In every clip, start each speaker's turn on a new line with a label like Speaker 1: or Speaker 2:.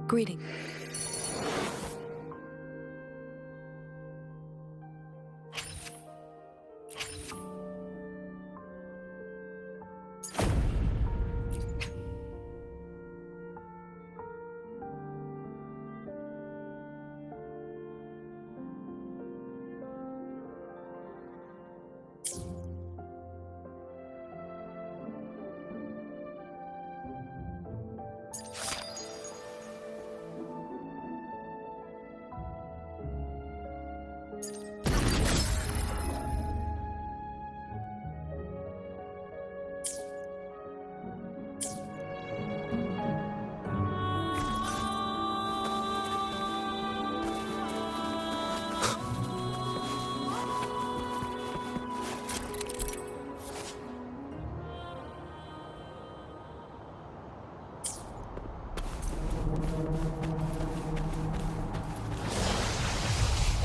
Speaker 1: Greeting.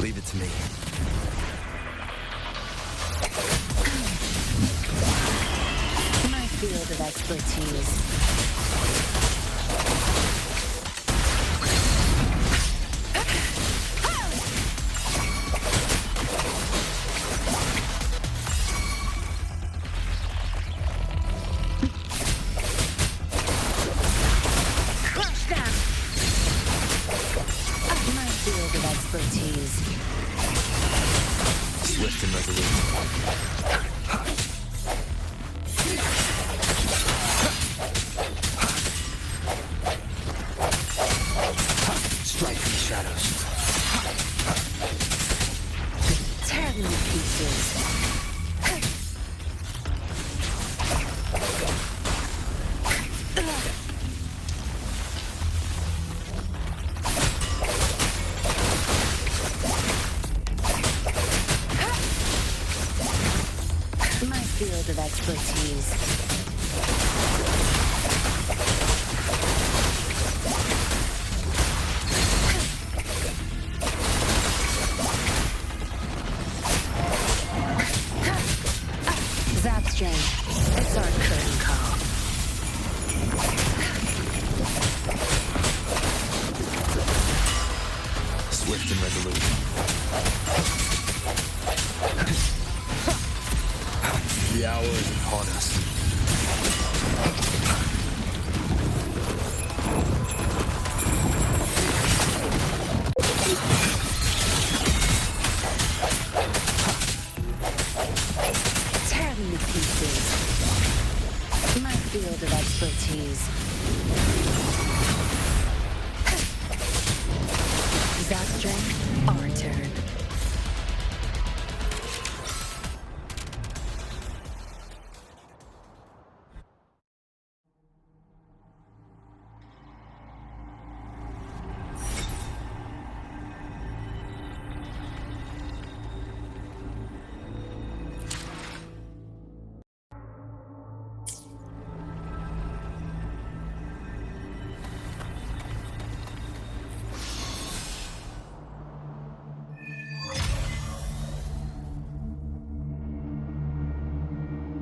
Speaker 2: Leave it to me.
Speaker 3: My field of expertise. Crush them! My field of expertise.
Speaker 2: Swift and resolute. Strike in the shadows.
Speaker 3: Tear me to pieces. My field of expertise. Zapstring. It's our curtain call.
Speaker 2: Swift and resolute. The hour is upon us.
Speaker 3: Tear me to pieces. My field of expertise. Zapstring, our turn.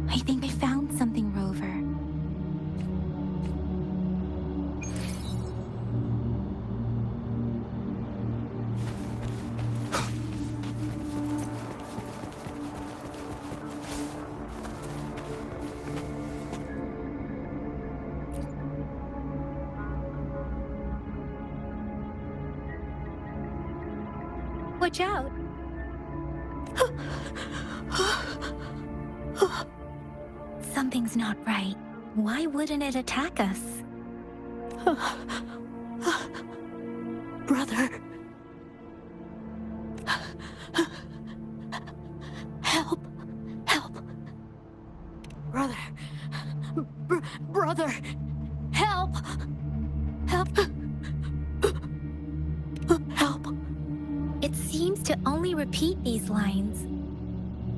Speaker 4: I think I found something, Rover. Watch out! Something's not right. Why wouldn't it attack us?
Speaker 1: Brother. Help. Help. Brother. Brother. Help. Help. Help.
Speaker 4: It seems to only repeat these lines.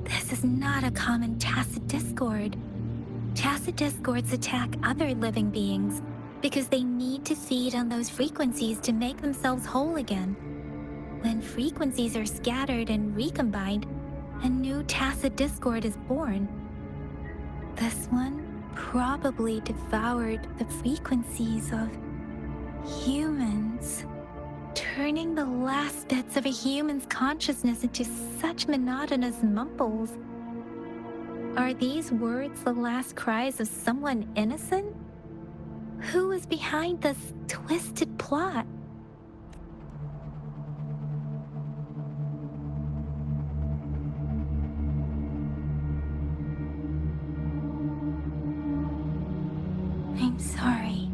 Speaker 4: This is not a common tacit discord. Tacit discords attack other living beings because they need to feed on those frequencies to make themselves whole again. When frequencies are scattered and recombined, a new tacit discord is born. This one probably devoured the frequencies of humans. turning the last bits of a human's consciousness into such monotonous mumbles. Are these words the last cries of someone innocent? Who is behind this twisted plot? I'm sorry.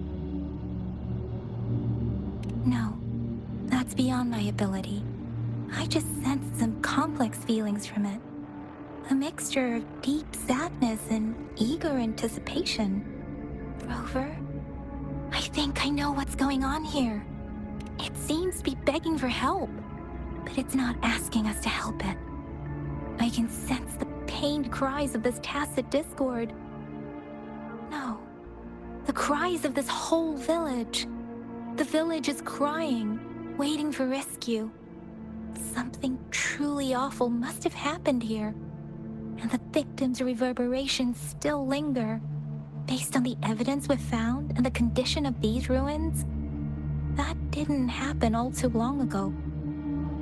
Speaker 4: No, that's beyond my ability. I just sensed some complex feelings from it. A mixture of deep sadness and eager anticipation. Rover, I think I know what's going on here. It seems to be begging for help, but it's not asking us to help it. I can sense the pained cries of this tacit discord. No, the cries of this whole village. The village is crying, waiting for rescue. Something truly awful must have happened here, and the victims' reverberations still linger. Based on the evidence we've found and the condition of these ruins, that didn't happen all too long ago.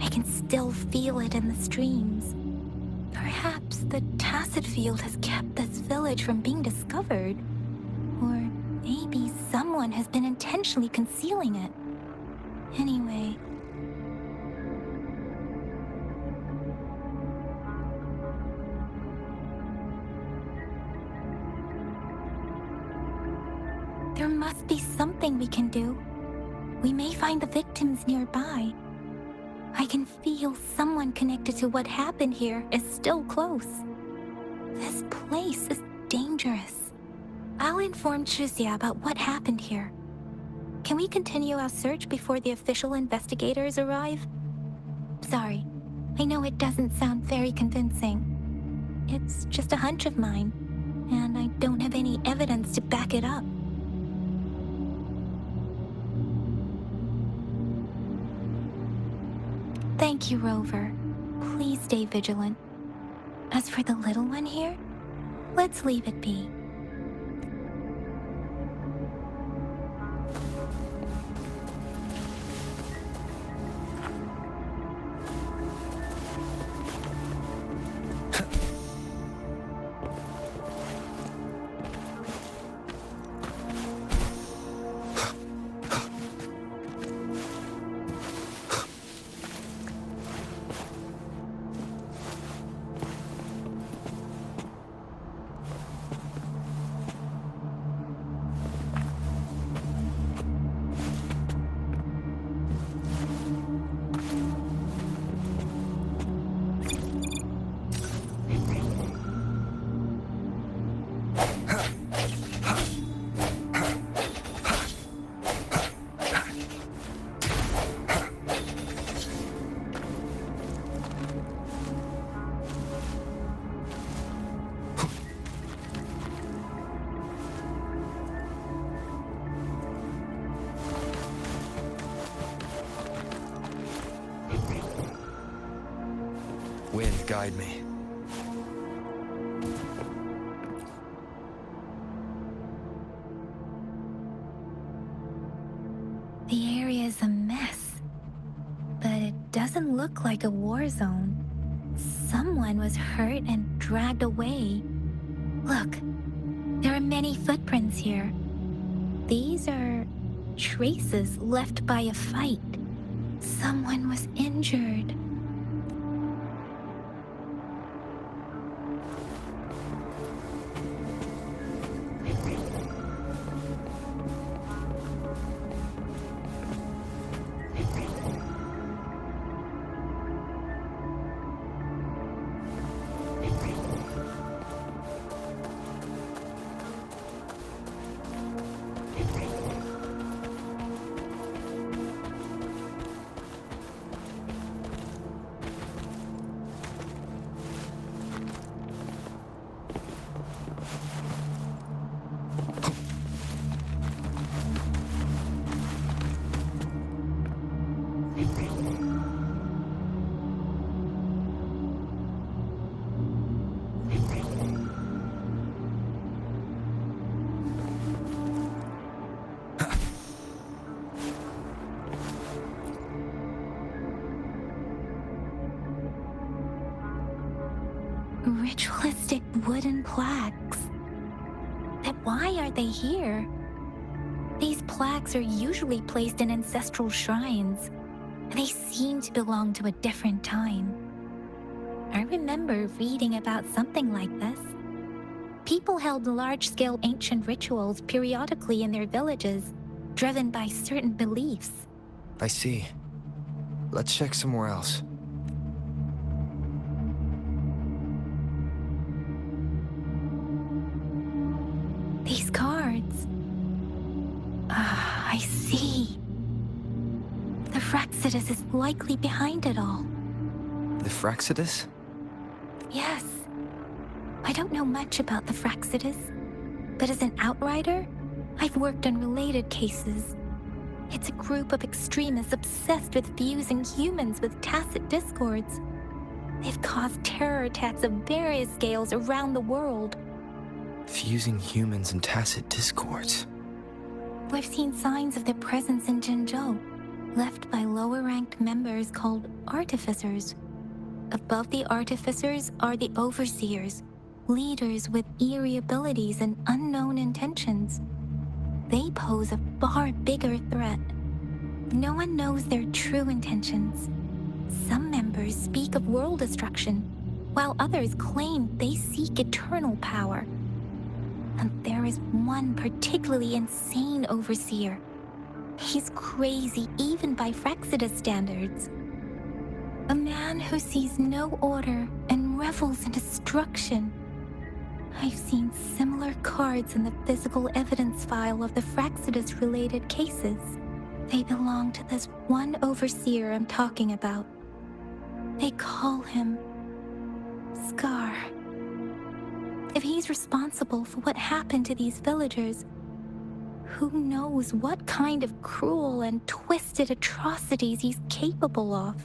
Speaker 4: I can still feel it in the streams. Perhaps the tacit field has kept this village from being discovered. Or maybe someone has been intentionally concealing it. Anyway, there must be something we can do. We may find the victims nearby. I can feel someone connected to what happened here is still close. This place is dangerous. I'll inform Chuzia about what happened here. Can we continue our search before the official investigators arrive? Sorry, I know it doesn't sound very convincing. It's just a hunch of mine, and I don't have any evidence to back it up. Thank you, Rover. Please stay vigilant. As for the little one here, let's leave it be.
Speaker 2: Wind, guide me.
Speaker 4: The area is a mess, but it doesn't look like a war zone. Someone was hurt and dragged away. Look, there are many footprints here. These are traces left by a fight. Someone was injured. Ritualistic wooden plaques. But why are they here? These plaques are usually placed in ancestral shrines. They seem to belong to a different time. I remember reading about something like this. People held large-scale ancient rituals periodically in their villages, driven by certain beliefs.
Speaker 2: I see. Let's check somewhere else.
Speaker 4: These cards. Ah, I see. The Frexidus is likely behind it all.
Speaker 2: The Frexidus?
Speaker 4: Yes. I don't know much about the Frexidus, but as an outrider, I've worked on related cases. It's a group of extremists obsessed with fusing humans with tacit discords. They've caused terror attacks of various scales around the world.
Speaker 2: Fusing humans and tacit discords.
Speaker 4: We've seen signs of their presence in Jinzhou, left by lower-ranked members called artificers. Above the artificers are the overseers, leaders with eerie abilities and unknown intentions. They pose a far bigger threat. No one knows their true intentions. Some members speak of world destruction, while others claim they seek eternal power. And there is one particularly insane overseer. He's crazy even by Frexidus standards. A man who sees no order and revels in destruction. I've seen similar cards in the physical evidence file of the Frexidus-related cases. They belong to this one overseer I'm talking about. They call him Scar. If he's responsible for what happened to these villagers, who knows what kind of cruel and twisted atrocities he's capable of?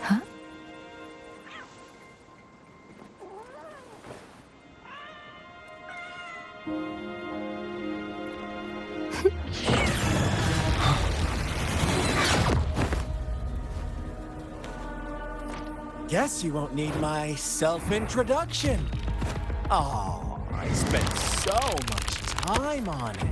Speaker 4: Huh?
Speaker 5: Guess you won't need my self-introduction. Oh, I spent so much time on it.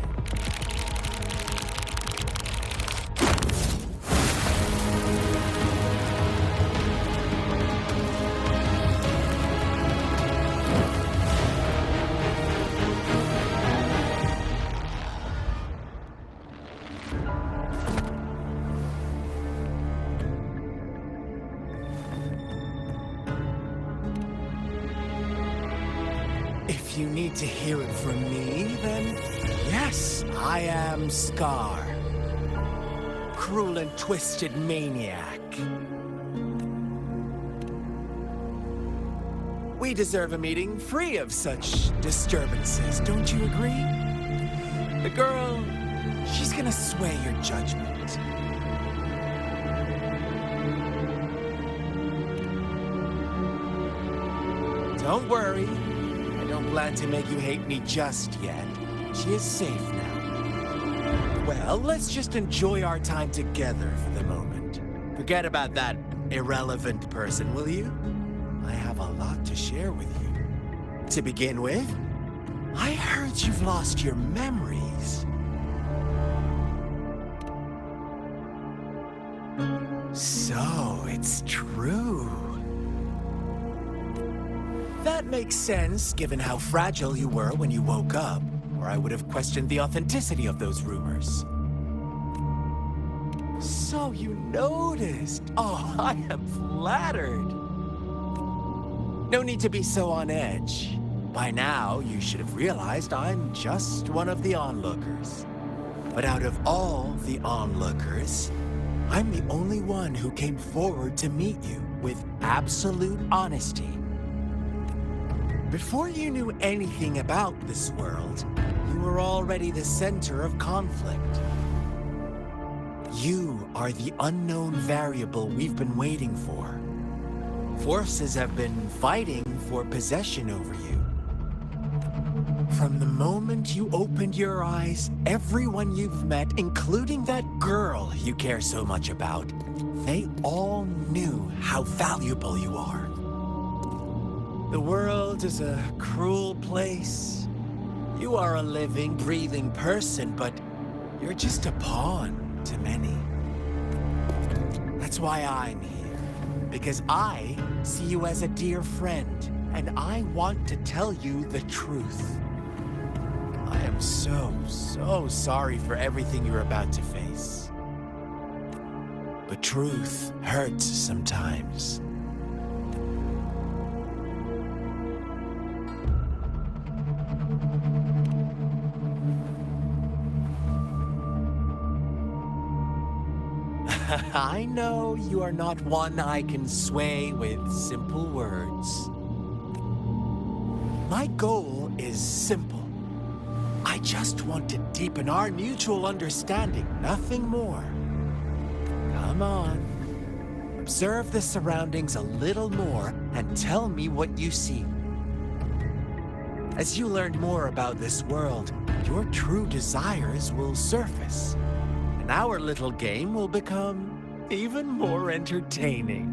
Speaker 5: If you need to hear it from me, then yes, I am Scar. Cruel and twisted maniac. We deserve a meeting free of such disturbances, don't you agree? The girl, she's gonna sway your judgment. Don't worry. I don't plan to make you hate me just yet. She is safe now. Well, let's just enjoy our time together for the moment. Forget about that irrelevant person, will you? I have a lot to share with you. To begin with, I heard you've lost your memories. it's true. That makes sense, given how fragile you were when you woke up, or I would have questioned the authenticity of those rumors. So you noticed. Oh, I am flattered. No need to be so on edge. By now, you should have realized I'm just one of the onlookers. But out of all the onlookers, I'm the only one who came forward to meet you with absolute honesty. Before you knew anything about this world, you were already the center of conflict. You are the unknown variable we've been waiting for. Forces have been fighting for possession over you. From the moment you opened your eyes, everyone you've met, including that girl you care so much about, they all knew how valuable you are. The world is a cruel place. You are a living, breathing person, but you're just a pawn to many. That's why I'm here, because I see you as a dear friend, and I want to tell you the truth. I am so sorry for everything you're about to face. But truth hurts sometimes. I know you are not one I can sway with simple words. My goal is simple. I just want to deepen our mutual understanding, nothing more. Come on. Observe the surroundings a little more and tell me what you see. As you learn more about this world, your true desires will surface, and our little game will become even more entertaining.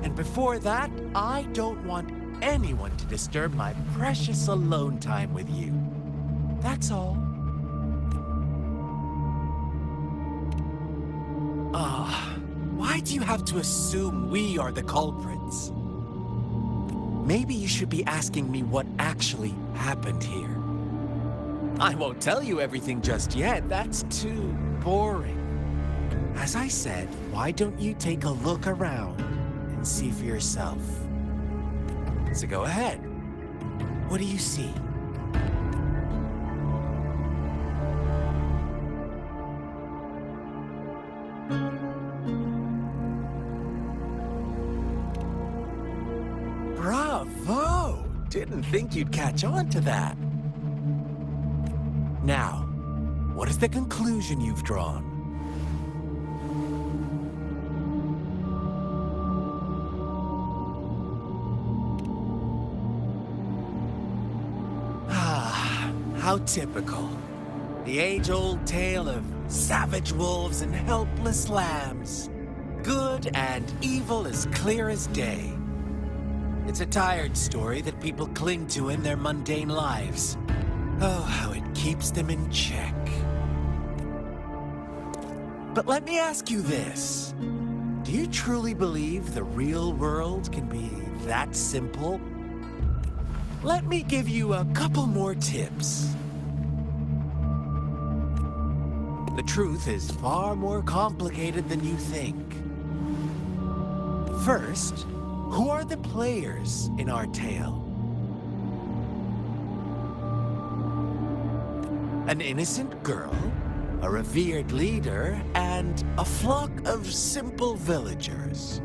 Speaker 5: And before that, I don't want anyone to disturb my precious alone time with you. That's all. Why do you have to assume we are the culprits? Maybe you should be asking me what actually happened here. I won't tell you everything just yet. That's too boring. As I said, why don't you take a look around and see for yourself? So go ahead. What do you see? Bravo! Didn't think you'd catch on to that. Now, what is the conclusion you've drawn? How typical. The age-old tale of savage wolves and helpless lambs. Good and evil as clear as day. It's a tired story that people cling to in their mundane lives. Oh, how it keeps them in check. But let me ask you this. Do you truly believe the real world can be that simple? Let me give you a couple more tips. The truth is far more complicated than you think. First, who are the players in our tale? An innocent girl, a revered leader, and a flock of simple villagers.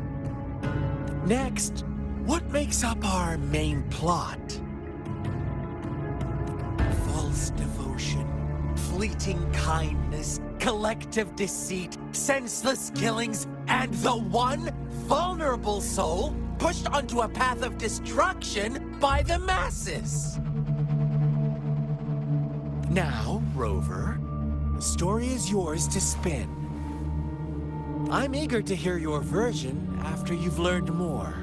Speaker 5: Next, what makes up our main plot? False devotion, fleeting kindness, collective deceit, senseless killings, and the one vulnerable soul pushed onto a path of destruction by the masses. Now, Rover, the story is yours to spin. I'm eager to hear your version after you've learned more.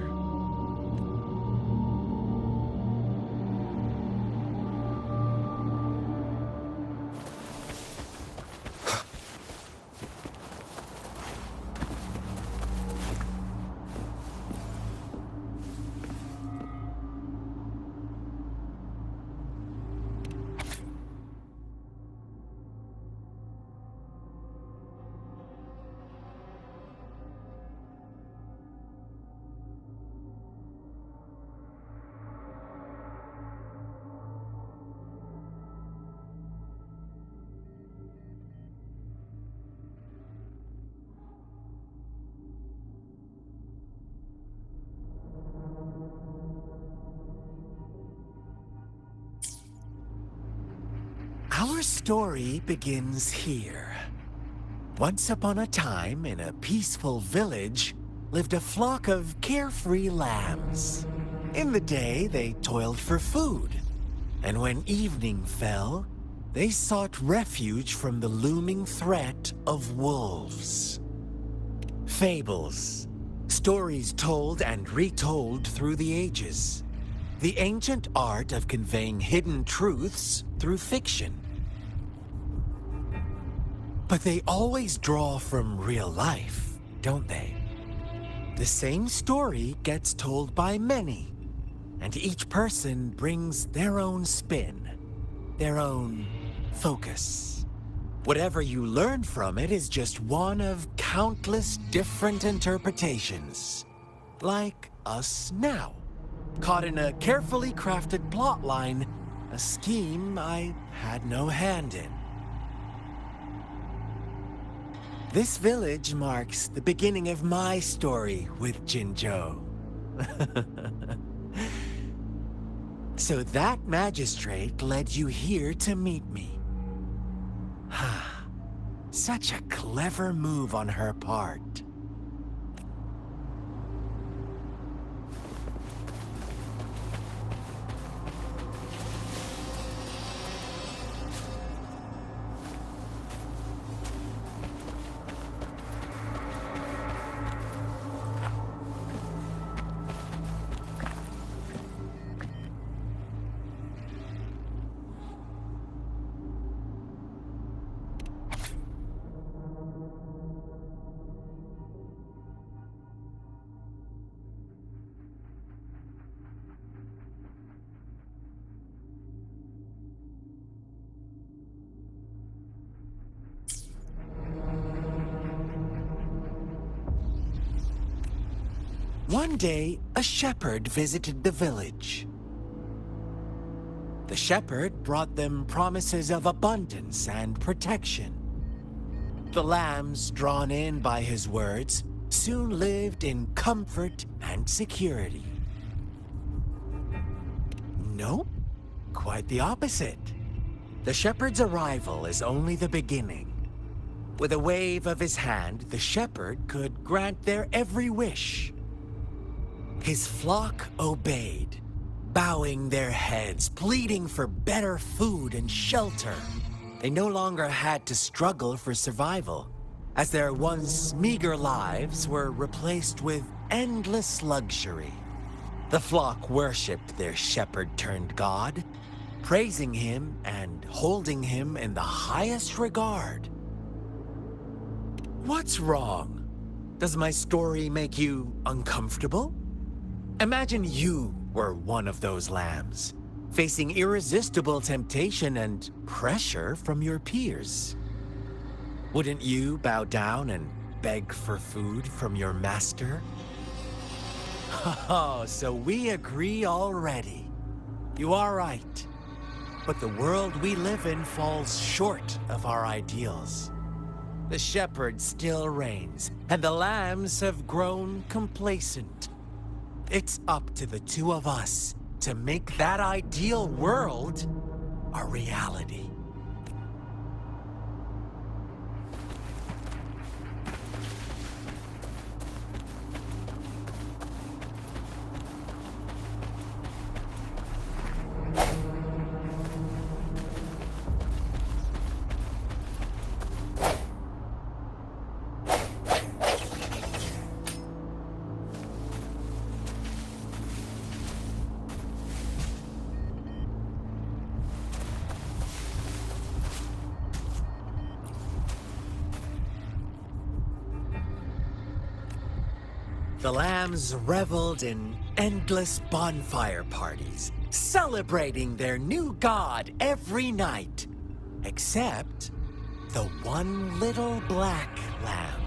Speaker 5: Our story begins here. Once upon a time, in a peaceful village, lived a flock of carefree lambs. In the day, they toiled for food, and when evening fell, they sought refuge from the looming threat of wolves. Fables, stories told and retold through the ages. The ancient art of conveying hidden truths through fiction. But they always draw from real life, don't they? The same story gets told by many, and each person brings their own spin, their own focus. Whatever you learn from it is just one of countless different interpretations. Like us now, caught in a carefully crafted plotline, a scheme I had no hand in. This village marks the beginning of my story with Jinzhou. So that magistrate led you here to meet me. Such a clever move on her part. One day, a shepherd visited the village. The shepherd brought them promises of abundance and protection. The lambs, drawn in by his words, soon lived in comfort and security. Nope, quite the opposite. The shepherd's arrival is only the beginning. With a wave of his hand, the shepherd could grant their every wish. His flock obeyed, bowing their heads, pleading for better food and shelter. They no longer had to struggle for survival, as their once meager lives were replaced with endless luxury. The flock worshipped their shepherd-turned-god, praising him and holding him in the highest regard. What's wrong? Does my story make you uncomfortable? Imagine you were one of those lambs, facing irresistible temptation and pressure from your peers. Wouldn't you bow down and beg for food from your master? Oh, so we agree already. You are right. But the world we live in falls short of our ideals. The shepherd still reigns, and the lambs have grown complacent. It's up to the two of us to make that ideal world a reality. The lambs reveled in endless bonfire parties, celebrating their new god every night, except the one little black lamb.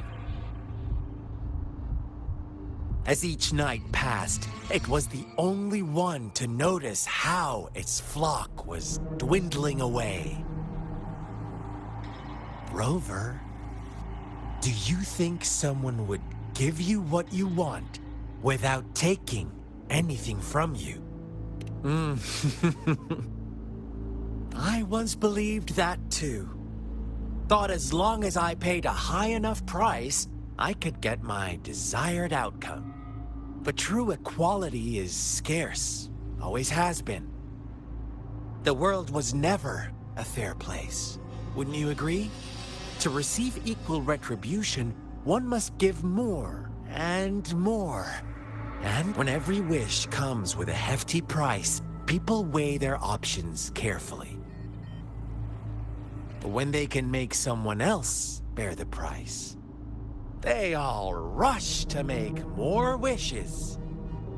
Speaker 5: As each night passed, it was the only one to notice how its flock was dwindling away. Rover, do you think someone would give you what you want without taking anything from you? I once believed that too. Thought as long as I paid a high enough price, I could get my desired outcome. But true equality is scarce, always has been. The world was never a fair place. Wouldn't you agree? To receive equal retribution, one must give more and more. And when every wish comes with a hefty price, people weigh their options carefully. But when they can make someone else bear the price, they all rush to make more wishes.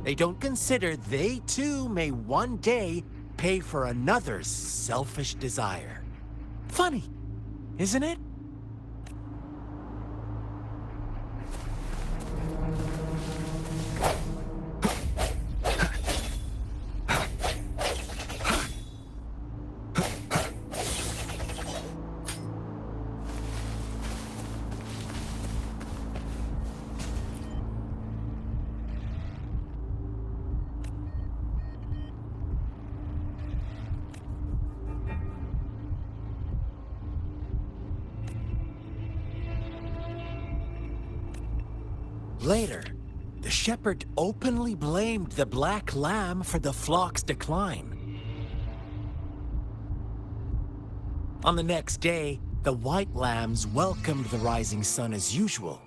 Speaker 5: They don't consider they too may one day pay for another's selfish desire. Funny, isn't it? Later, the shepherd openly blamed the black lamb for the flock's decline. On the next day, the white lambs welcomed the rising sun as usual,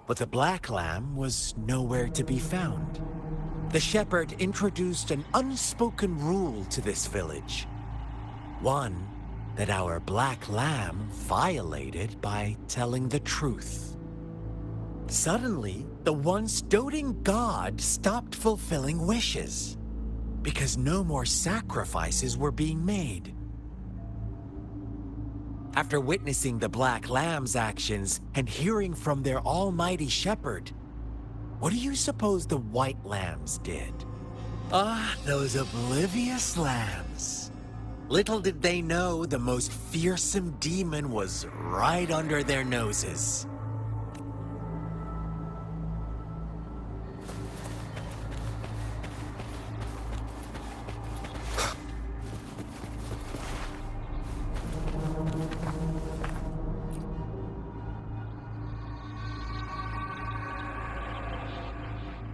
Speaker 5: but the black lamb was nowhere to be found. The shepherd introduced an unspoken rule to this village. One that our black lamb violated by telling the truth. Suddenly, the once doting god stopped fulfilling wishes, because no more sacrifices were being made. After witnessing the Black Lamb's actions and hearing from their almighty shepherd, what do you suppose the White Lambs did? Ah, those oblivious lambs. Little did they know the most fearsome demon was right under their noses.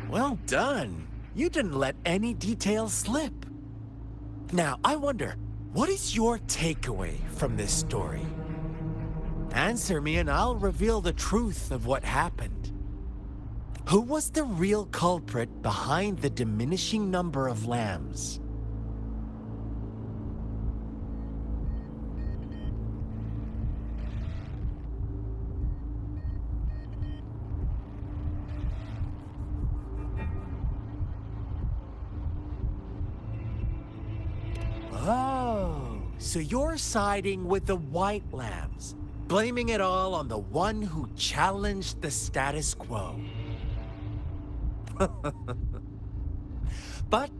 Speaker 5: Well done. You didn't let any details slip. Now, I wonder, what is your takeaway from this story? Answer me and I'll reveal the truth of what happened. Who was the real culprit behind the diminishing number of lambs? Oh, so you're siding with the White Lambs, blaming it all on the one who challenged the status quo. But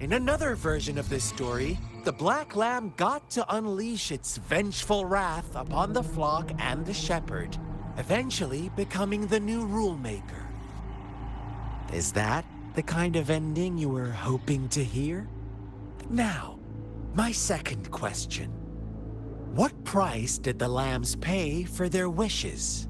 Speaker 5: in another version of this story, the Black Lamb got to unleash its vengeful wrath upon the flock and the shepherd, eventually becoming the new rule maker. Is that the kind of ending you were hoping to hear? Now, my second question. What price did the lambs pay for their wishes?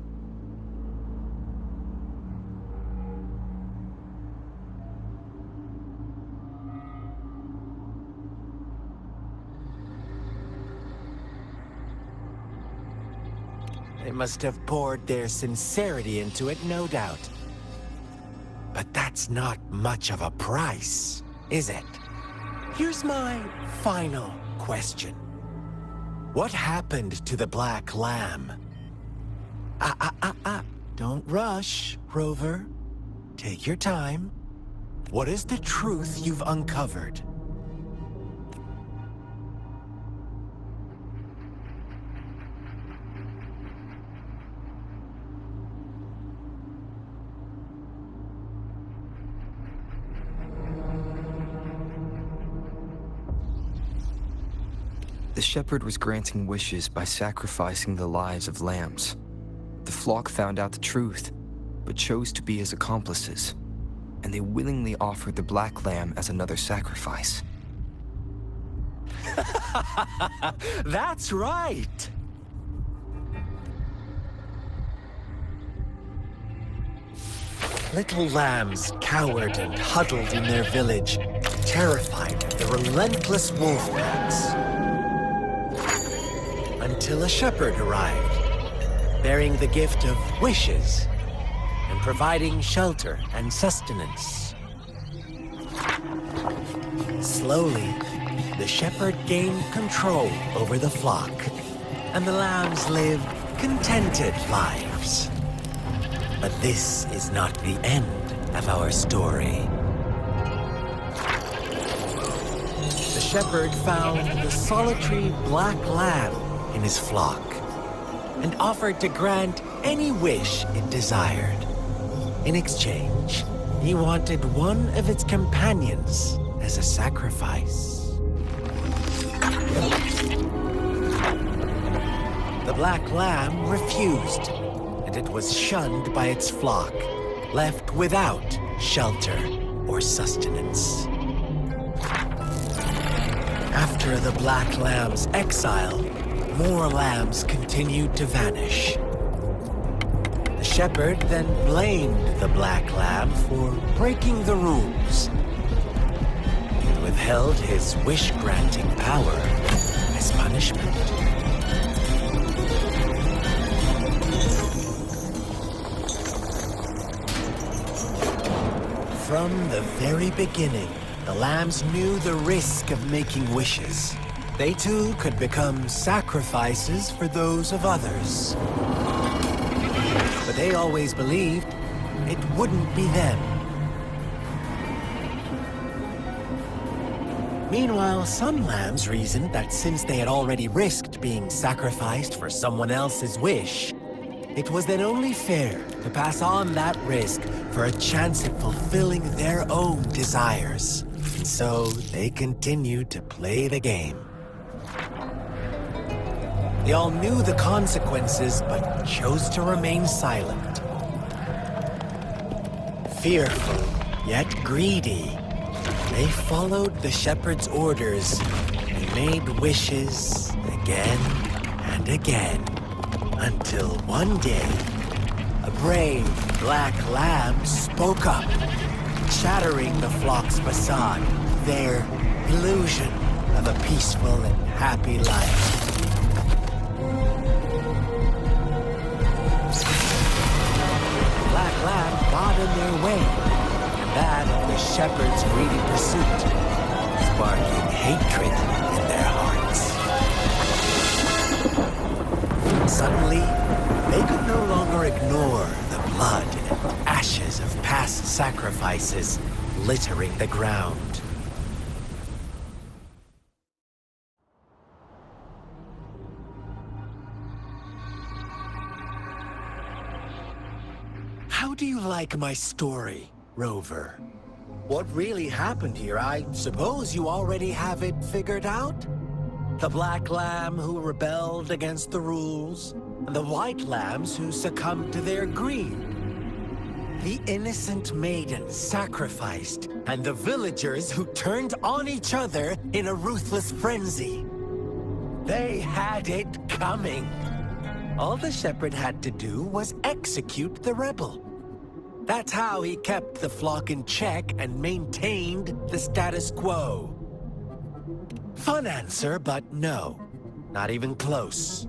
Speaker 5: They must have poured their sincerity into it, no doubt. But that's not much of a price, is it? Here's my final question. What happened to the Black Lamb? Don't rush, Rover. Take your time. What is the truth you've uncovered?
Speaker 2: The shepherd was granting wishes by sacrificing the lives of lambs. The flock found out the truth, but chose to be his accomplices, and they willingly offered the black lamb as another sacrifice.
Speaker 5: That's right! Little lambs cowered and huddled in their village, terrified of the relentless wolf packs. Until a shepherd arrived, bearing the gift of wishes and providing shelter and sustenance. Slowly, the shepherd gained control over the flock, and the lambs lived contented lives. But this is not the end of our story. The shepherd found the solitary black lamb in his flock and offered to grant any wish it desired. In exchange, he wanted one of its companions as a sacrifice. The black lamb refused, and it was shunned by its flock, left without shelter or sustenance. After the black lamb's exile, more lambs continued to vanish. The shepherd then blamed the black lamb for breaking the rules and withheld his wish-granting power as punishment. From the very beginning, the lambs knew the risk of making wishes. They too could become sacrifices for those of others. But they always believed it wouldn't be them. Meanwhile, some lambs reasoned that since they had already risked being sacrificed for someone else's wish, it was then only fair to pass on that risk for a chance at fulfilling their own desires. And so they continued to play the game. They all knew the consequences, but chose to remain silent. Fearful, yet greedy, they followed the shepherd's orders and made wishes again and again, until one day, a brave black lamb spoke up, shattering the flock's facade, their illusion of a peaceful and happy life. Black lamb got in their way, and that of the shepherd's greedy pursuit, sparking hatred in their hearts. Suddenly, they could no longer ignore the blood and ashes of past sacrifices littering the ground. How do you like my story, Rover? What really happened here, I suppose you already have it figured out? The black lamb who rebelled against the rules, and the white lambs who succumbed to their greed. The innocent maiden sacrificed, and the villagers who turned on each other in a ruthless frenzy. They had it coming. All the shepherd had to do was execute the rebel. That's how he kept the flock in check and maintained the status quo. Fun answer, but no. Not even close.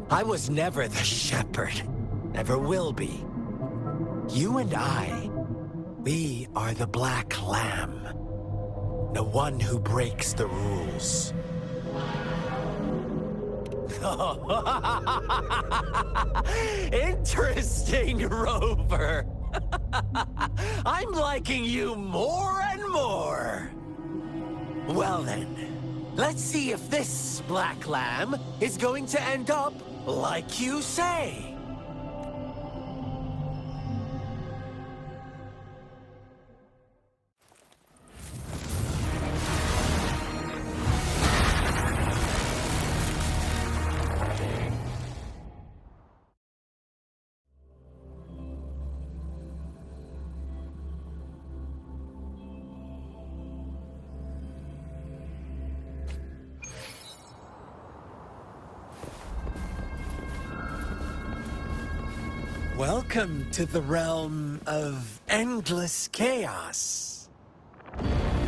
Speaker 5: I was never the shepherd. Never will be. You and I, we are the black lamb. The one who breaks the rules. Interesting, Rover. I'm liking you more and more. Well then, let's see if this black lamb is going to end up like you say. Welcome to the realm of endless chaos.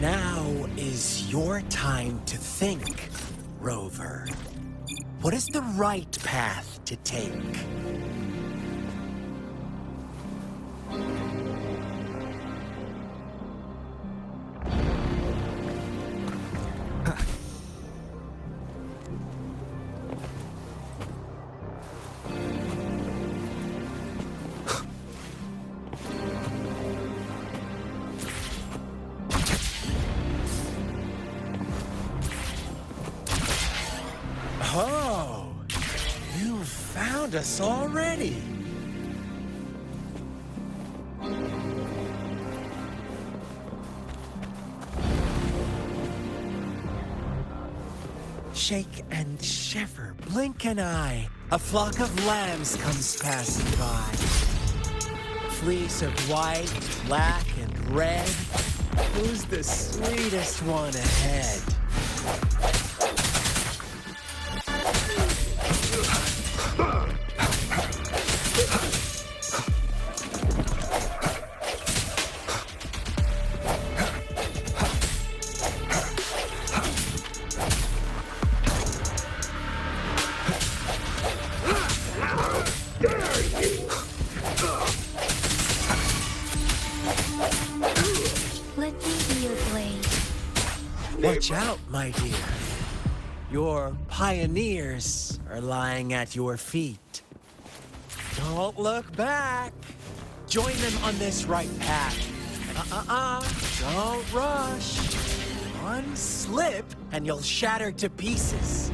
Speaker 5: Now is your time to think, Rover. What is the right path to take? Oh, you found us already. Shake and shiver, blink an eye. A flock of lambs comes passing by. Fleece of white, black, and red. Who's the sweetest one ahead?
Speaker 4: Let me be your blade.
Speaker 5: Watch out, my dear. Your pioneers are lying at your feet. Don't look back. Join them on this right path. Don't rush. One slip and you'll shatter to pieces.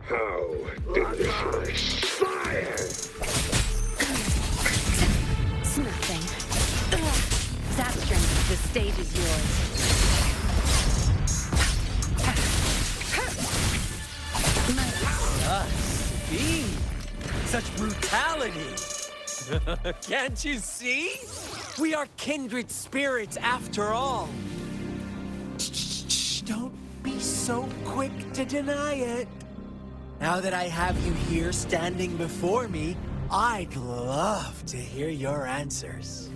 Speaker 6: How delicious! Fire!
Speaker 3: It's nothing. Zapstring, the stage is yours.
Speaker 5: Speed! Such brutality! Can't you see? We are kindred spirits after all. Shh, don't be so quick to deny it. Now that I have you here standing before me, I'd love to hear your answers.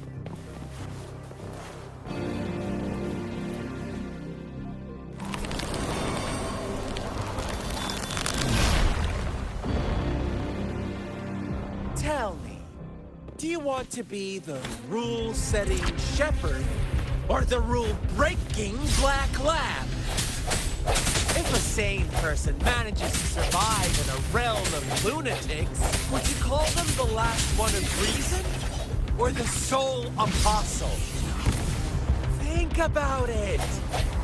Speaker 5: Tell me, do you want to be the rule-setting shepherd or the rule-breaking black lamb? If a sane person manages to survive in a realm of lunatics, would you call them the last one of reason? Or the sole apostle? Think about it.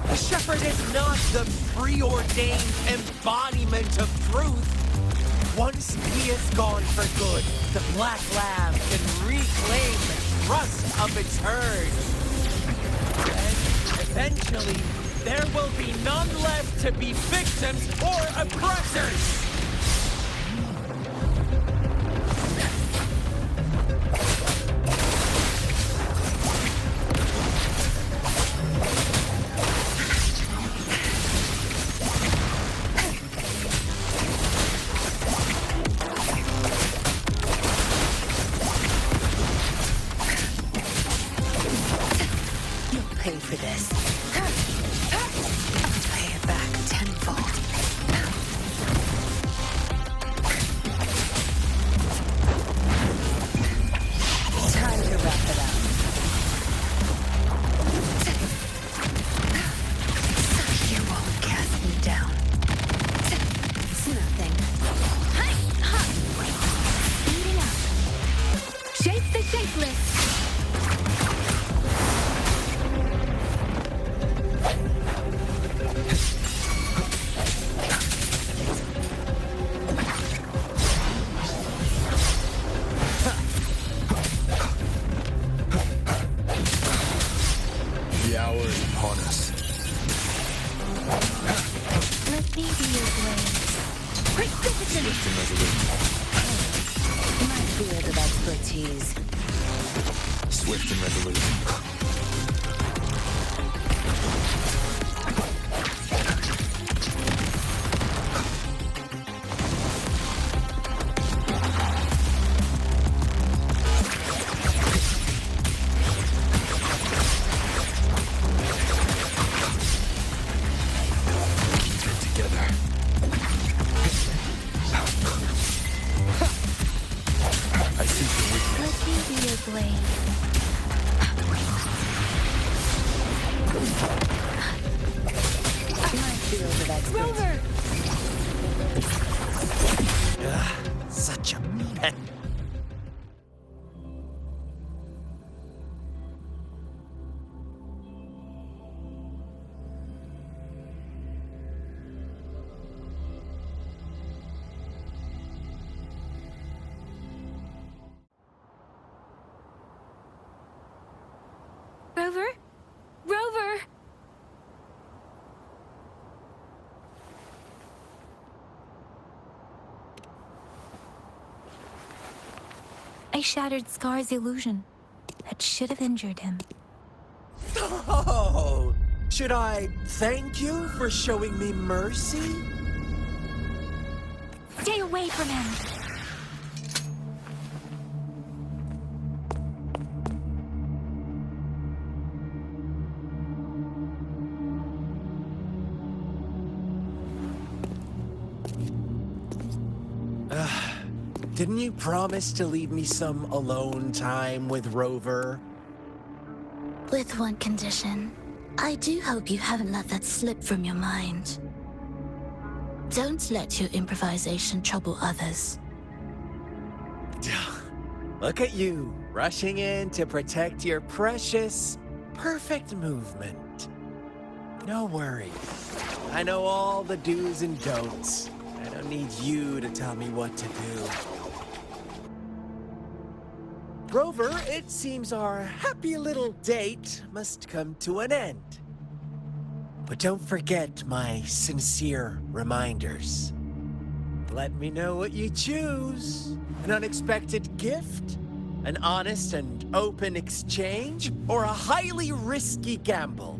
Speaker 5: The shepherd is not the preordained embodiment of truth. Once he is gone for good, the black lamb can reclaim the trust of its herd. And eventually, there will be none left to be victims or oppressors!
Speaker 3: You'll pay for this. I'll pay it back tenfold. Time to wrap it up. You won't cast me down. It's nothing.
Speaker 4: Speeding up. Shape the shapeless.
Speaker 2: upon us.
Speaker 4: Let me be your blade.
Speaker 2: Swift and resolute.
Speaker 3: My field of expertise.
Speaker 2: Swift and resolute.
Speaker 5: Such a pet.
Speaker 4: Rover? Rover! I shattered Scar's illusion. That should have injured him.
Speaker 5: Oh, should I thank you for showing me mercy?
Speaker 4: Stay away from him!
Speaker 5: Didn't you promise to leave me some alone time with Rover?
Speaker 1: With one condition. I do hope you haven't let that slip from your mind. Don't let your improvisation trouble others.
Speaker 5: Look at you, rushing in to protect your precious, perfect movement. No worries. I know all the do's and don'ts. I don't need you to tell me what to do. Rover, it seems our happy little date must come to an end. But don't forget my sincere reminders. Let me know what you choose. An unexpected gift? An honest and open exchange? Or a highly risky gamble?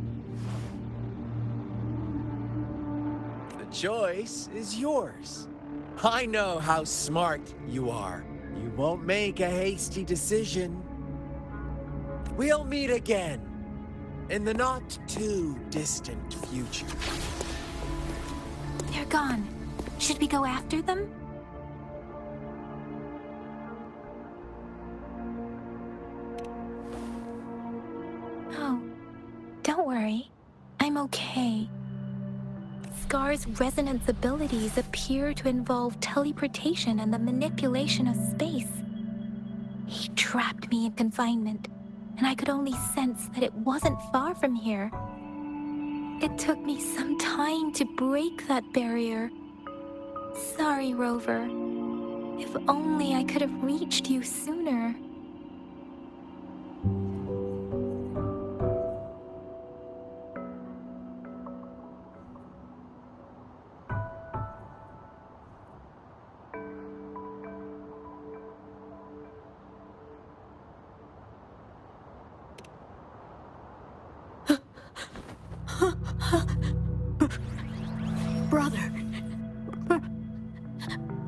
Speaker 5: The choice is yours. I know how smart you are. You won't make a hasty decision. We'll meet again in the not-too-distant future.
Speaker 4: They're gone. Should we go after them? Oh, don't worry. I'm okay. Scar's resonance abilities appear to involve teleportation and the manipulation of space. He trapped me in confinement, and I could only sense that it wasn't far from here. It took me some time to break that barrier. Sorry, Rover. If only I could have reached you sooner.
Speaker 1: Brother.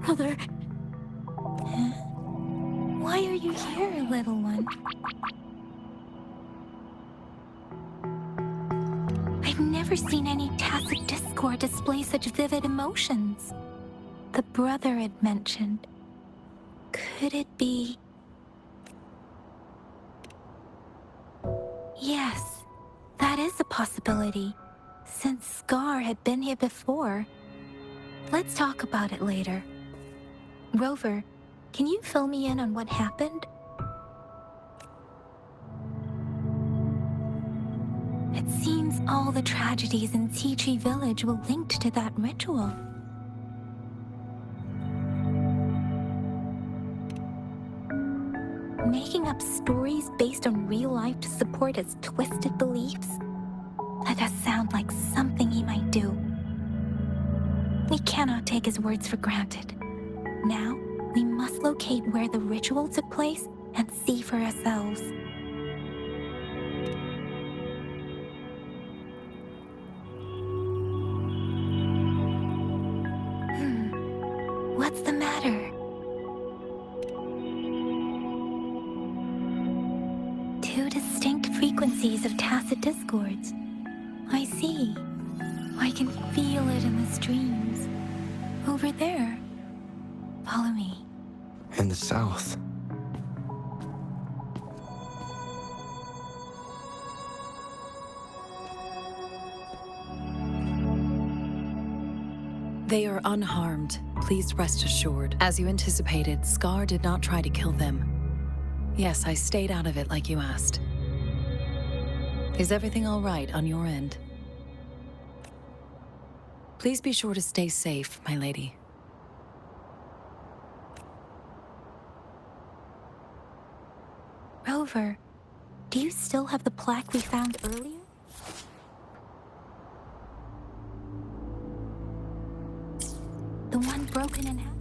Speaker 1: Brother.
Speaker 4: Why are you here, little one? I've never seen any tacit discord display such vivid emotions. The brother had mentioned. Could it be? Yes, that is a possibility. Since Scar had been here before. Let's talk about it later. Rover, can you fill me in on what happened? It seems all the tragedies in Tea Tree Village were linked to that ritual. Making up stories based on real life to support his twisted beliefs? That does sound like something he might do. We cannot take his words for granted. Now, we must locate where the ritual took place and see for ourselves. What's the matter? Two distinct frequencies of tacit discords. I see. I can feel it in the streams. Over there. Follow me.
Speaker 2: In the south.
Speaker 3: They are unharmed. Please rest assured. As you anticipated, Scar did not try to kill them. Yes, I stayed out of it like you asked. Is everything all right on your end? Please be sure to stay safe, my lady.
Speaker 4: Rover, do you still have the plaque we found earlier? The one broken in half?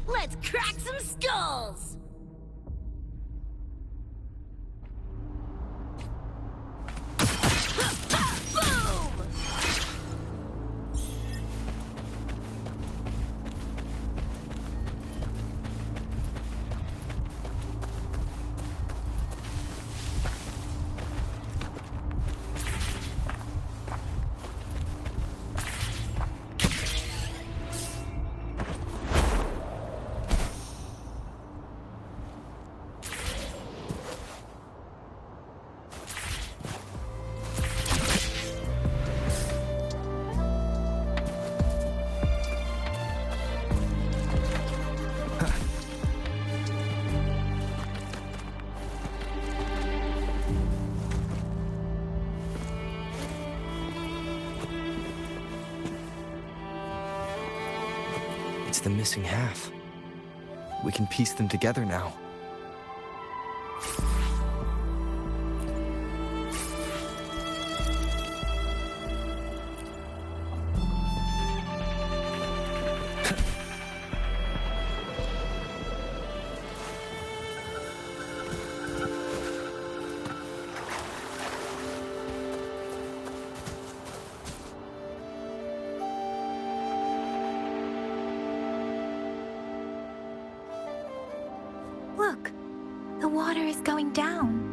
Speaker 7: Let's crack some skulls! Boom!
Speaker 2: It's the missing half. We can piece them together now.
Speaker 4: Look, the water is going down.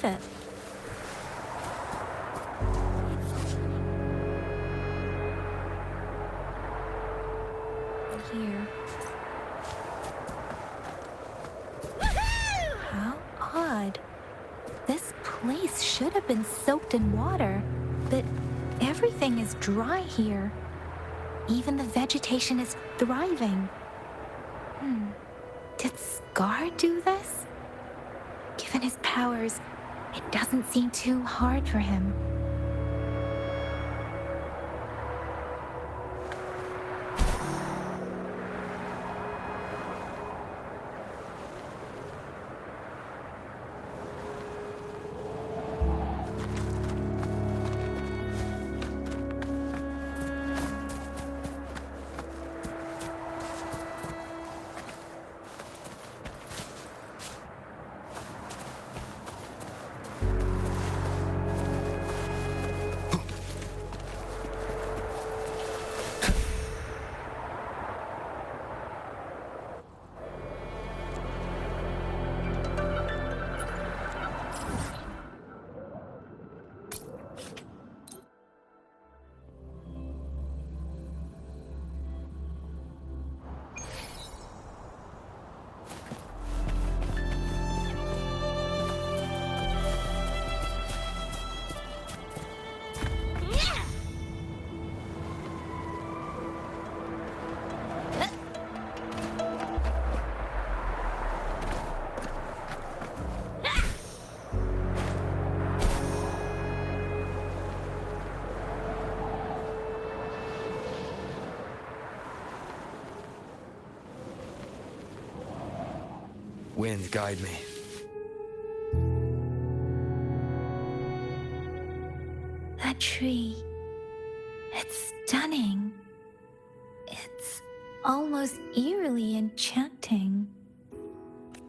Speaker 4: believe it. Here. How odd. This place should have been soaked in water, but everything is dry here. Even the vegetation is thriving. Did Scar do this? Given his powers, it doesn't seem too hard for him.
Speaker 2: Wind, guide me.
Speaker 4: That tree. It's stunning. It's almost eerily enchanting.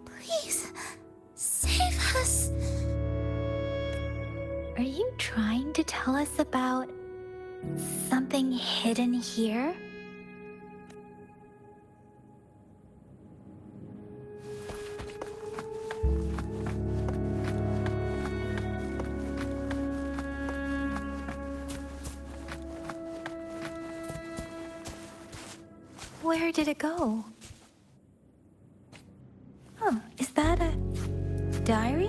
Speaker 1: Please, save us.
Speaker 4: Are you trying to tell us about something hidden here? Where did it go? Oh, is that a diary?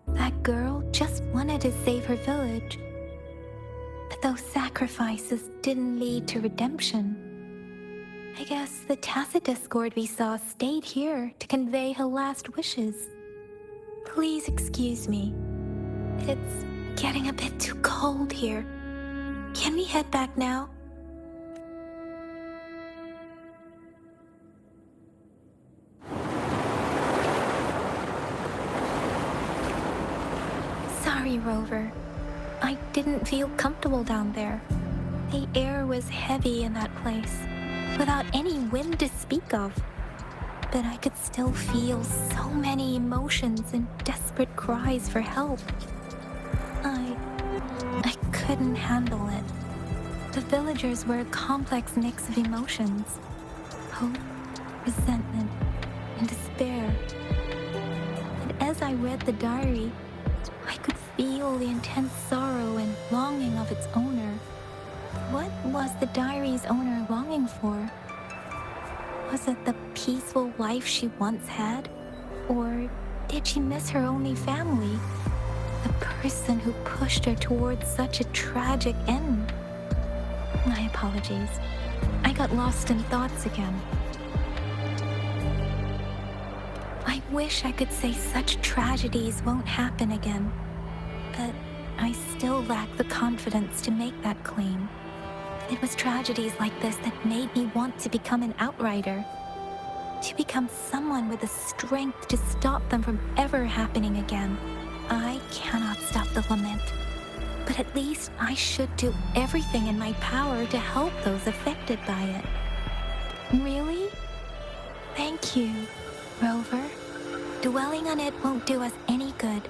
Speaker 4: That girl just wanted to save her village. But those sacrifices didn't lead to redemption. I guess the tacit discord we saw stayed here to convey her last wishes. Please excuse me. It's getting a bit too cold here. Can we head back now? Sorry, Rover. I didn't feel comfortable down there. The air was heavy in that place, without any wind to speak of. But I could still feel so many emotions and desperate cries for help. I couldn't handle it. The villagers were a complex mix of emotions: hope, resentment, and despair. And as I read the diary, I could feel the intense sorrow and longing of its owner. What was the diary's owner longing for? Was it the peaceful life she once had? Or did she miss her only family? The person who pushed her towards such a tragic end? My apologies. I got lost in thoughts again. I wish I could say such tragedies won't happen again, but I still lack the confidence to make that claim. It was tragedies like this that made me want to become an outrider, to become someone with the strength to stop them from ever happening again. I cannot stop the lament, but at least I should do everything in my power to help those affected by it. Really? Thank you, Rover. Dwelling on it won't do us any good.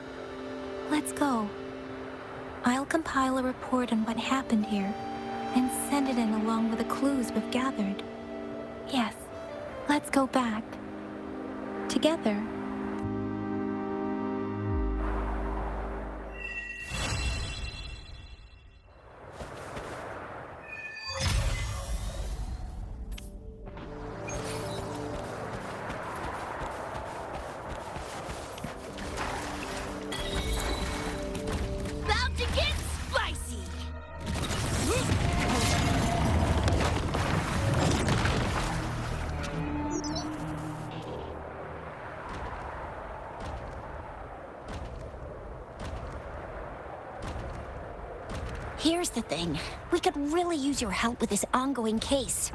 Speaker 4: Let's go. I'll compile a report on what happened here and send it in along with the clues we've gathered. Yes, let's go back. Together.
Speaker 7: About to get spicy!
Speaker 8: Here's the thing. We could really use your help with this ongoing case.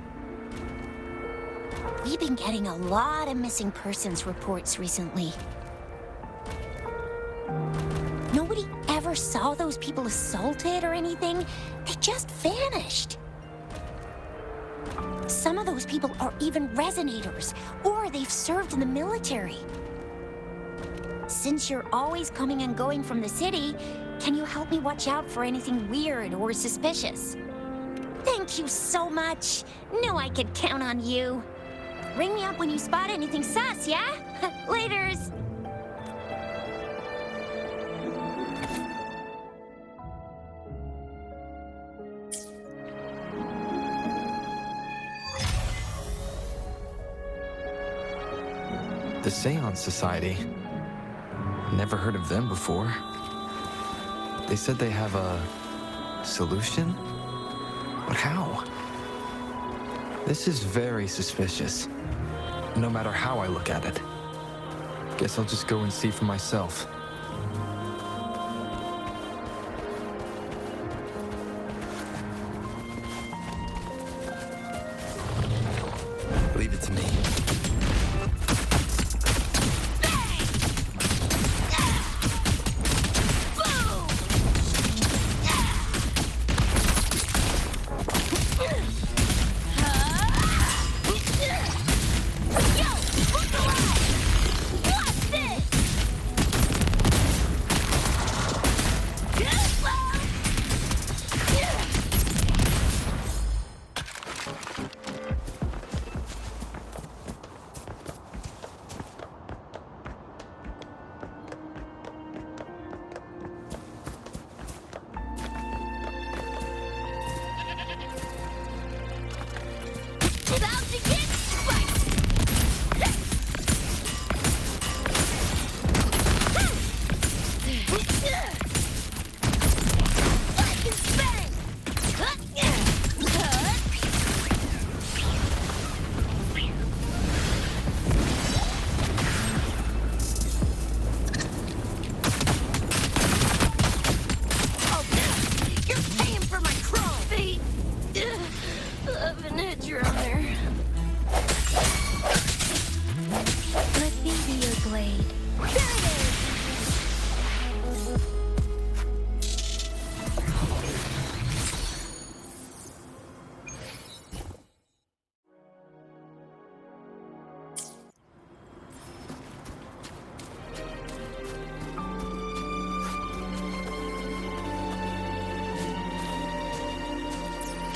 Speaker 8: We've been getting a lot of missing persons reports recently. Nobody ever saw those people assaulted or anything. They just vanished. Some of those people are even resonators, or they've served in the military. Since you're always coming and going from the city, can you help me watch out for anything weird or suspicious? Thank you so much. Knew I could count on you. Ring me up when you spot anything sus, yeah? Laters.
Speaker 2: The Seance Society. Never heard of them before. They said they have a solution? But how? This is very suspicious, no matter how I look at it. Guess I'll just go and see for myself. Leave it to me.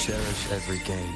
Speaker 2: Cherish every gain.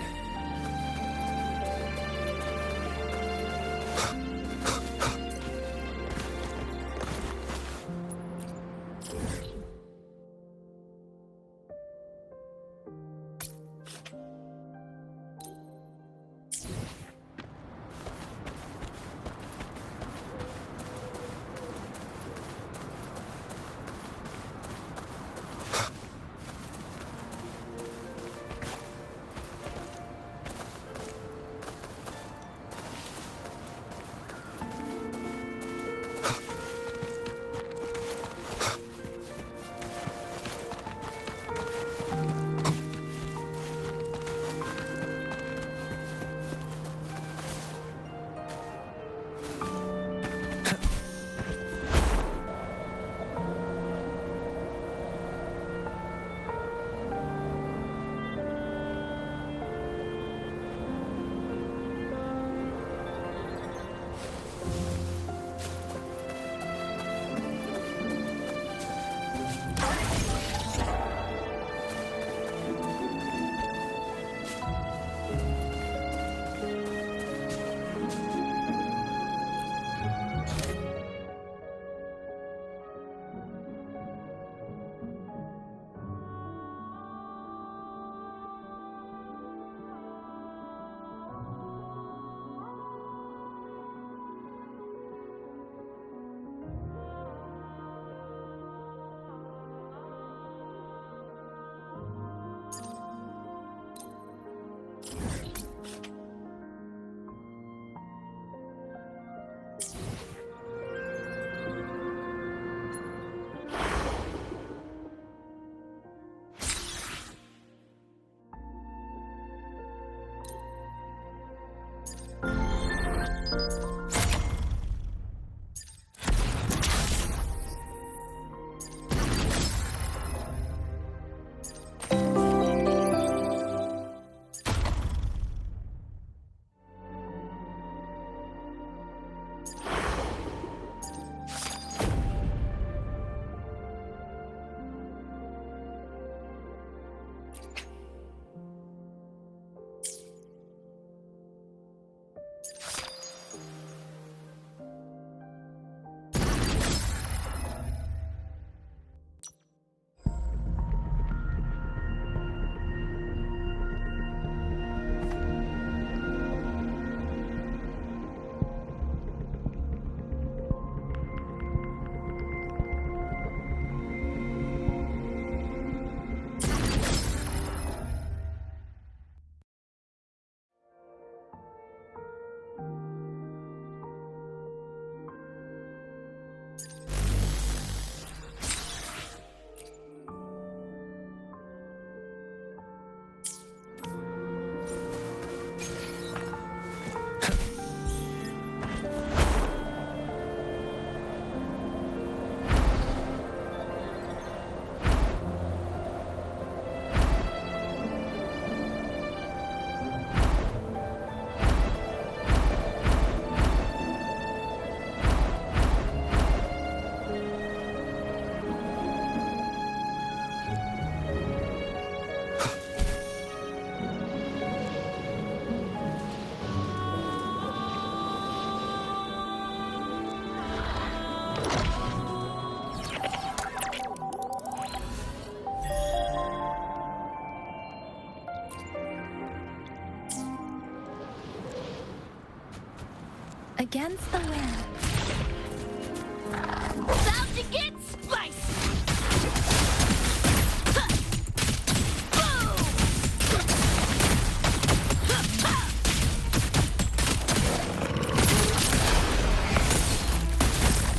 Speaker 4: Against the wind.
Speaker 7: About to get spicy! Boom!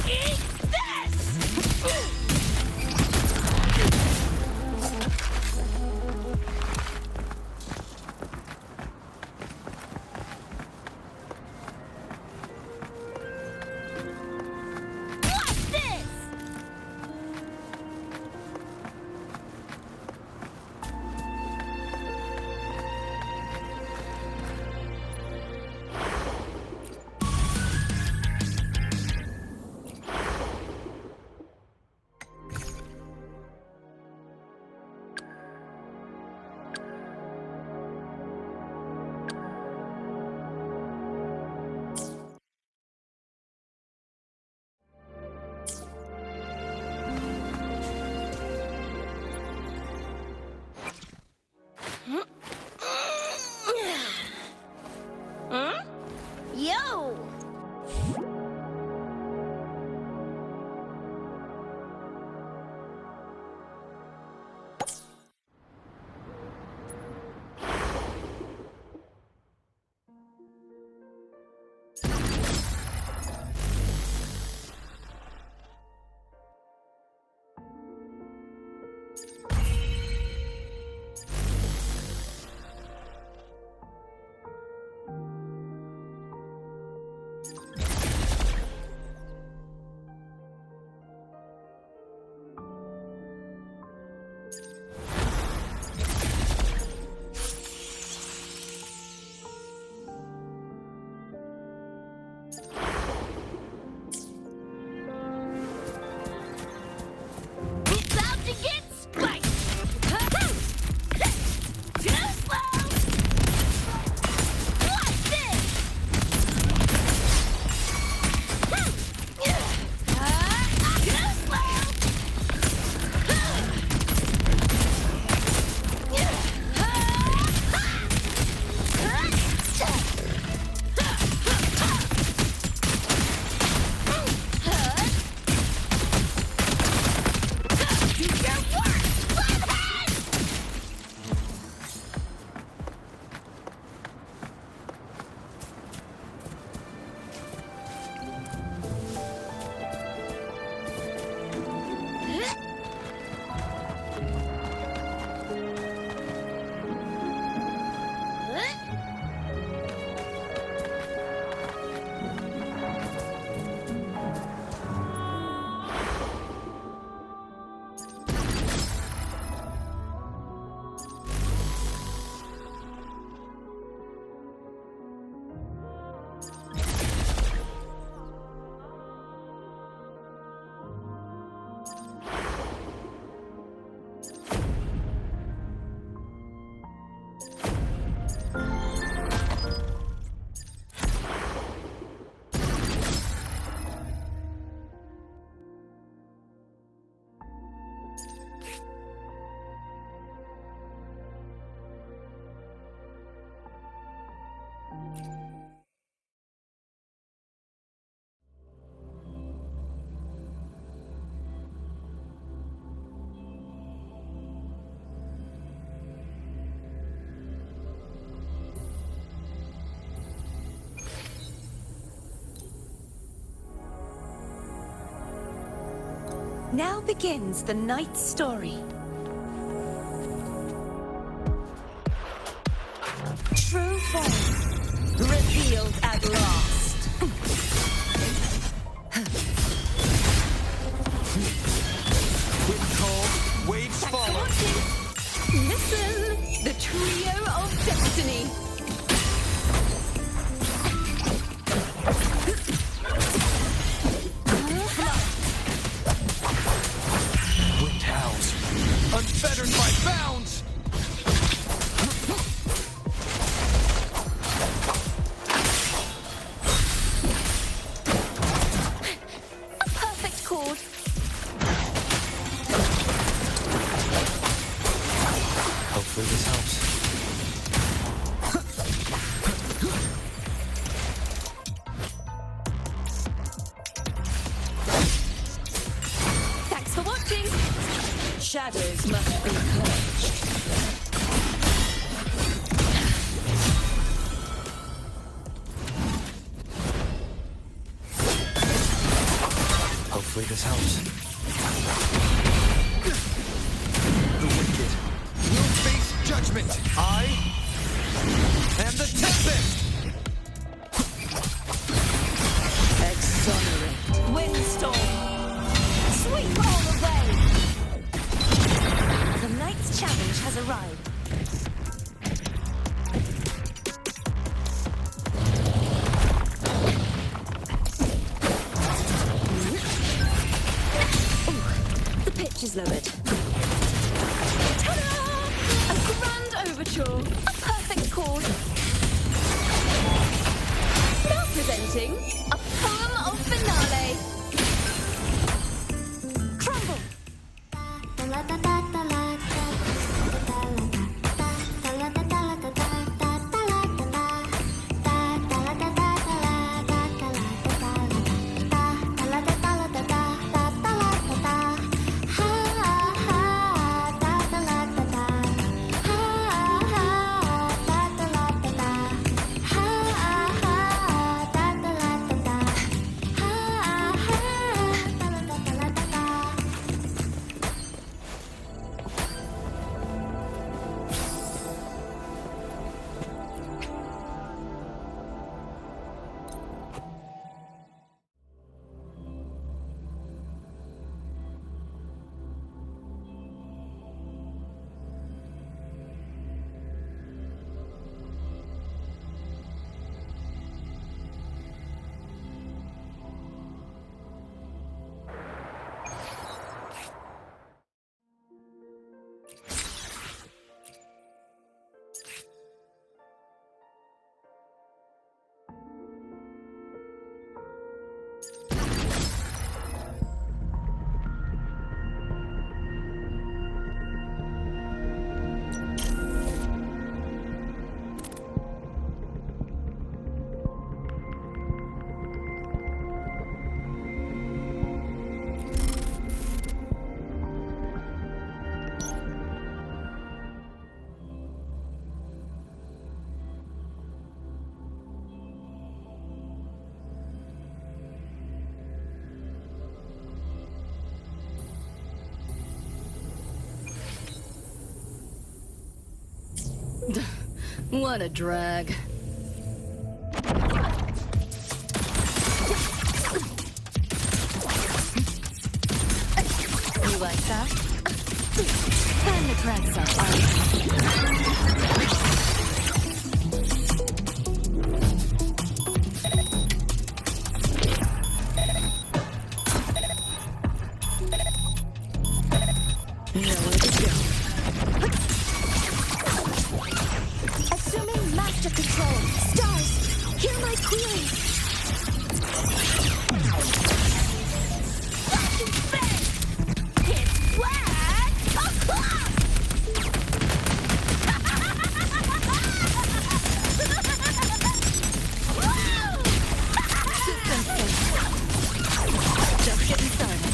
Speaker 7: Eat this!
Speaker 9: Now begins the night's story. True form revealed at last.
Speaker 2: Wind cold, waves follow.
Speaker 9: Listen, the trio of destiny.
Speaker 2: Wind howls, unfettered by bounds.
Speaker 9: A perfect chord.
Speaker 2: Hopefully this helps.
Speaker 9: Thanks for watching. Shadows must be purged.
Speaker 2: Hopefully this helps. The wicked will face judgment. I am the Tempest!
Speaker 9: Exonerate. Windstorm. Sweep all away. The night's challenge has arrived. Ooh, the pitch is lowered. Ta-da! A grand overture. A perfect chord. Now presenting a poem of finale. Crumble. What a drag. You like that? Turn the cranks Nowhere to go. Assuming master control. Stars, hear my query. It's whack! Just getting started.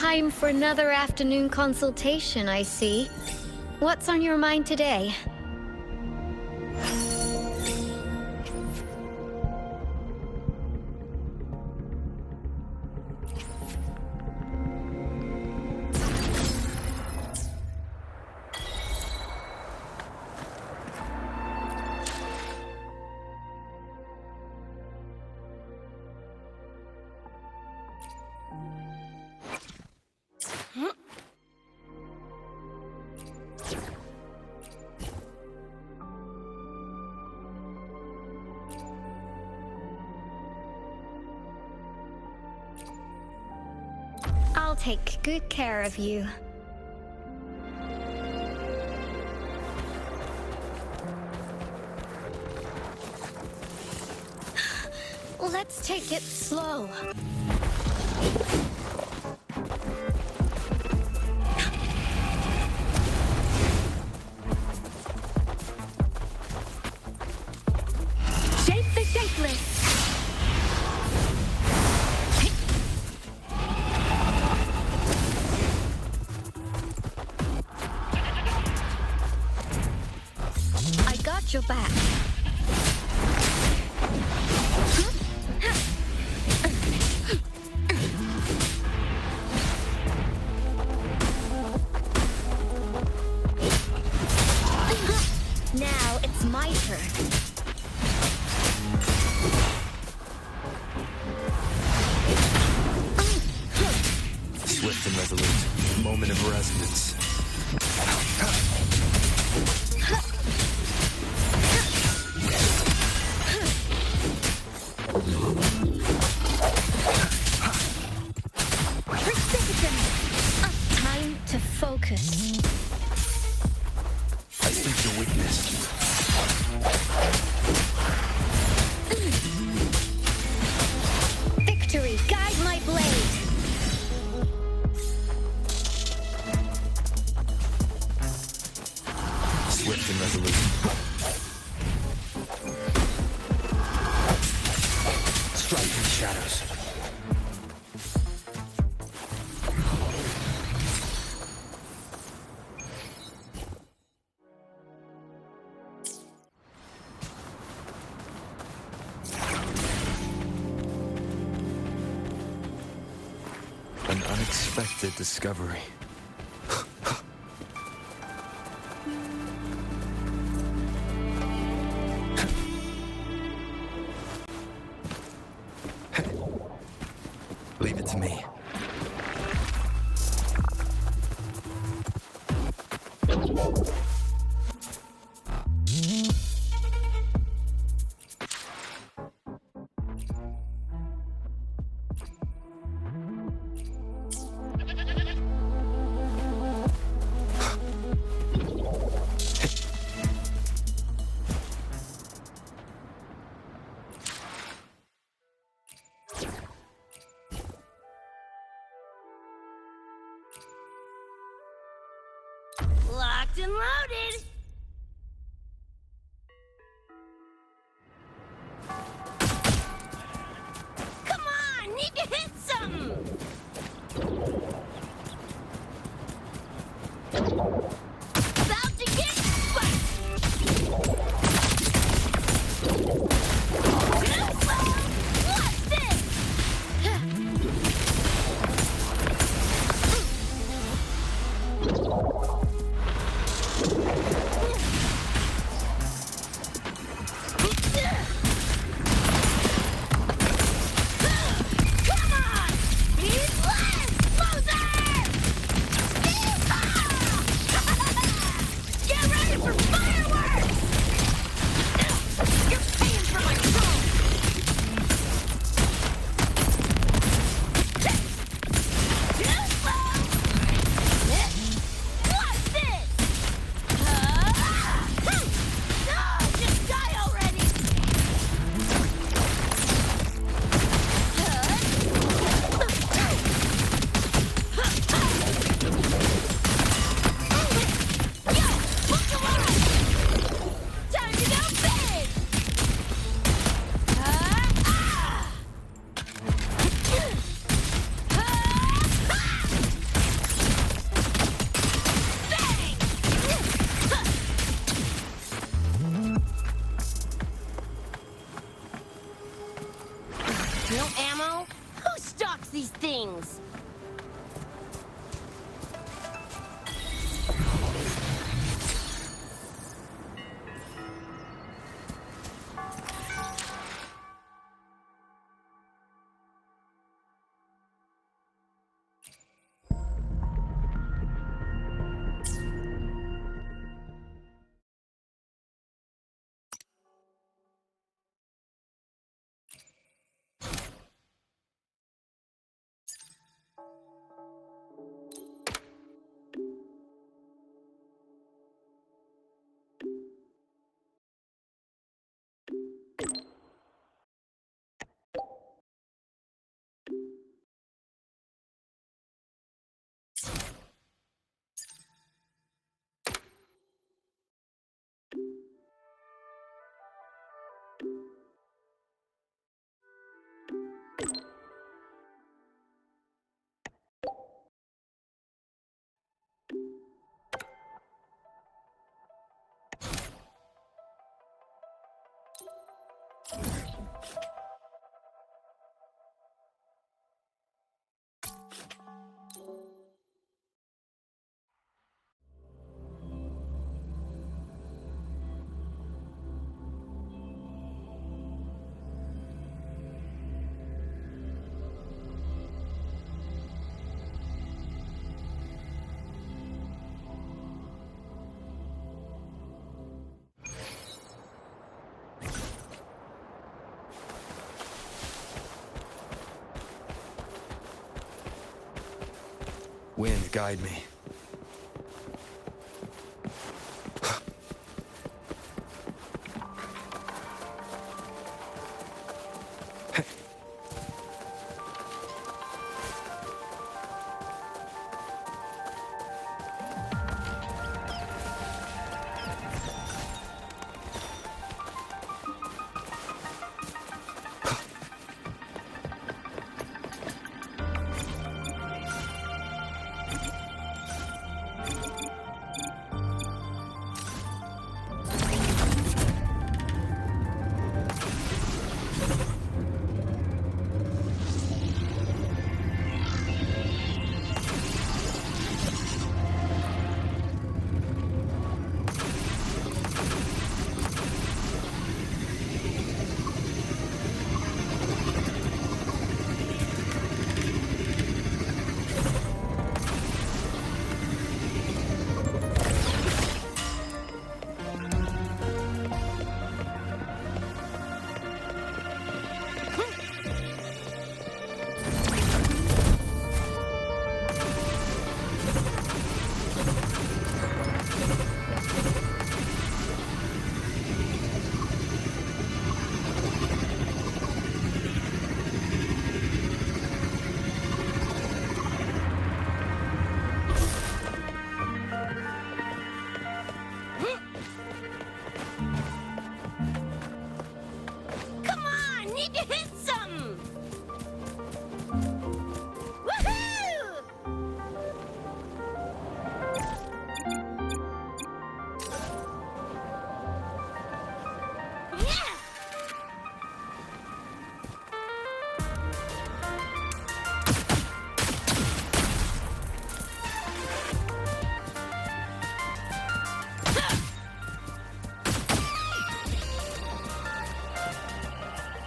Speaker 4: Time for another afternoon consultation, I see. What's on your mind today? I'll take good care of you. Let's take it slow. Shape the shapeless. I got your back. Now it's my turn.
Speaker 2: Swift and resolute. Moment of resonance.
Speaker 4: Precipitation. Time to focus.
Speaker 2: I sense your weakness.
Speaker 4: Victory, guide my blade.
Speaker 2: Swift and resolute. Striking shadows. An unexpected discovery. Leave it to me.
Speaker 7: Locked and loaded. Come on, need to hit something. About to get spicy. What's this? Come on! He's less, loser! things.
Speaker 2: Wind, guide me.
Speaker 7: Come on, need to hit some! Woohoo! Yeah!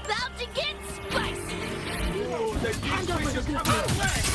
Speaker 7: About to get spicy!
Speaker 6: The